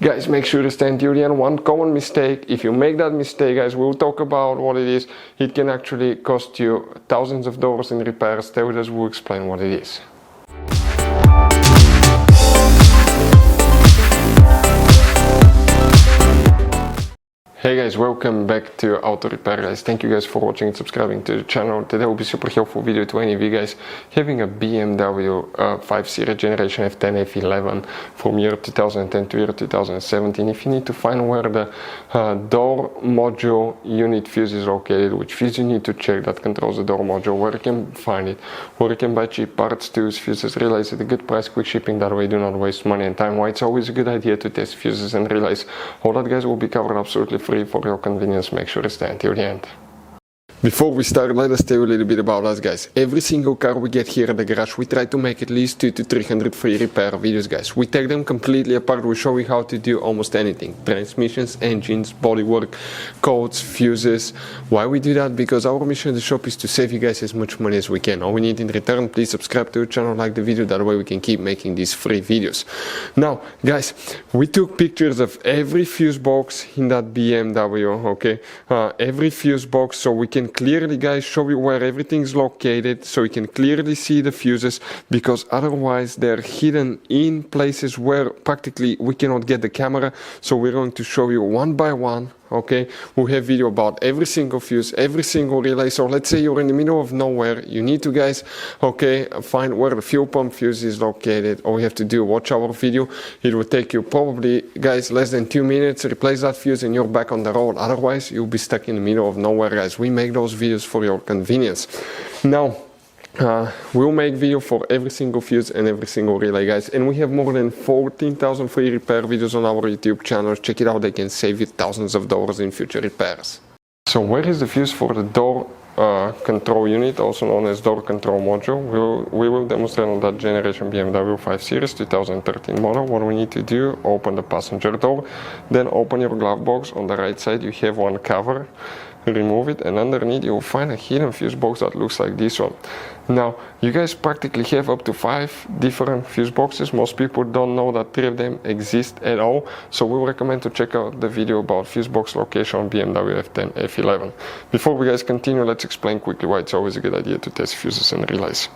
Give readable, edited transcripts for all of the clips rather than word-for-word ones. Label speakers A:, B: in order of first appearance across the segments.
A: Guys, make sure to stay until the end. One common mistake, if you make that mistake, guys, we'll talk about what it is. It can actually cost you thousands of dollars in repairs. Stay with us, we'll explain what it is. Hey guys, welcome back to Auto Repair, guys. Thank you guys for watching and subscribing to the channel. Today will be a super helpful video to any of you guys having a BMW 5 Series Generation F10 F11 from year 2010 to year 2017. If you need to find where the door module unit fuse is located, which fuse you need to check that controls the door module, where you can find it, where you can buy cheap parts, tools, fuses, relays at a good price, quick shipping, that way you do not waste money and time. Why it's always a good idea to test fuses and relays. All that, guys, will be covered absolutely free for your convenience. Make sure to stay until the end. Before we start, let us tell you a little bit about us, guys. Every single car we get here at the garage, we try to make at least 200 to 300 free repair videos, guys. We take them completely apart. We show you how to do almost anything: transmissions, engines, bodywork, codes, fuses. Why we do that? Because our mission in the shop is to save you guys as much money as we can. All we need in return, please subscribe to the channel, like the video, that way we can keep making these free videos. Now, guys, we took pictures of every fuse box in that BMW, okay? Every fuse box, so we can clearly, guys, show you where everything is located, so you can clearly see the fuses, because otherwise they're hidden in places where practically we cannot get the camera. So we're going to show you one by one, okay? We have video about every single fuse, every single relay. So let's say you're in the middle of nowhere, you need to, guys, okay, find where the fuel pump fuse is located. All you have to do, watch our video. It will take you probably, guys, less than 2 minutes, replace that fuse and you're back on the road. Otherwise you'll be stuck in the middle of nowhere, guys. We make those videos for your convenience. Now, we'll make video for every single fuse and every single relay, guys, and we have more than 14,000 free repair videos on our YouTube channel. Check it out, they can save you thousands of dollars in future repairs. So where is the fuse for the door control unit, also known as door control module? We will demonstrate on that generation BMW 5 Series 2013 model. What we need to do: open the passenger door, then open your glove box. On the right side you have one cover, remove it, and underneath you will find a hidden fuse box that looks like this one. Now, you guys practically have up to 5 different fuse boxes. Most people don't know that 3 of them exist at all, so we recommend to check out the video about fuse box location on BMW F10 F11. Before we guys continue, let's explain quickly why it's always a good idea to test fuses and relays.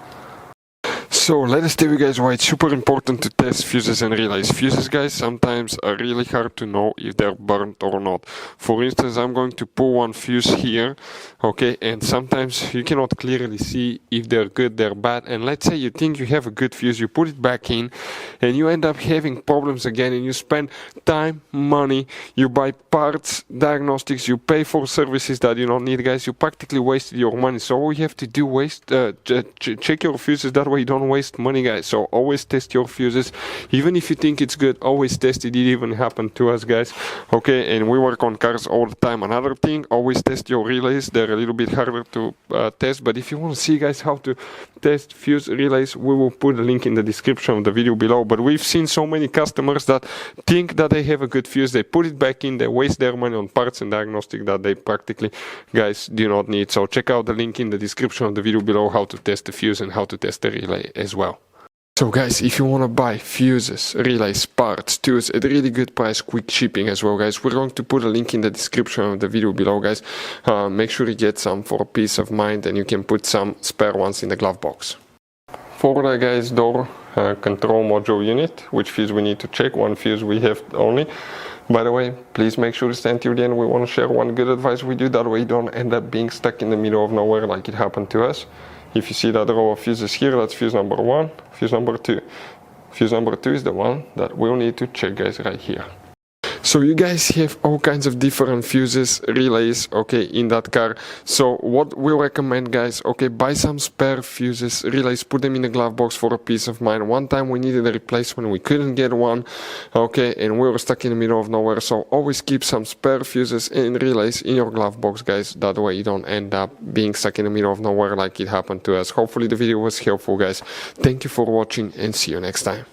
A: So let us tell you guys why it's super important to test fuses and relays. Fuses, guys, sometimes are really hard to know if they're burnt or not. For instance, I'm going to pull one fuse here, okay, and sometimes you cannot clearly see if they're good, they're bad. And let's say you think you have a good fuse, you put it back in, and you end up having problems again, and you spend time, money, you buy parts, diagnostics, you pay for services that you don't need, guys. You practically wasted your money. So all you have to do, check your fuses, that way you don't waste money, guys. So always test your fuses, even if you think it's good. Always test it. It even happened to us, guys, okay? And we work on cars all the time. Another thing, always test your relays. They're a little bit harder to test, but if you want to see, guys, how to test fuse relays, we will put a link in the description of the video below. But we've seen so many customers that think that they have a good fuse, they put it back in, they waste their money on parts and diagnostic that they practically, guys, do not need. So check out the link in the description of the video below, how to test the fuse and how to test the relay as well. So guys, if you want to buy fuses, relays, parts, tools at a really good price, quick shipping as well, guys, we're going to put a link in the description of the video below, guys. Make sure you get some for peace of mind, and you can put some spare ones in the glove box. For the, guys, door control module unit, which fuse we need to check? One fuse we have only. By the way, please make sure to stay until the end. We want to share one good advice with you, that way you don't end up being stuck in the middle of nowhere like it happened to us. If you see that row of fuses here, that's fuse number 1, fuse number 2. Fuse number 2 is the one that we'll need to check, guys, right here. So you guys have all kinds of different fuses, relays, okay, in that car. So what we recommend, guys, okay, buy some spare fuses, relays, put them in the glove box for a peace of mind. One time we needed a replacement, we couldn't get one, okay, and we were stuck in the middle of nowhere. So always keep some spare fuses and relays in your glove box, guys. That way you don't end up being stuck in the middle of nowhere like it happened to us. Hopefully the video was helpful, guys. Thank you for watching, and see you next time.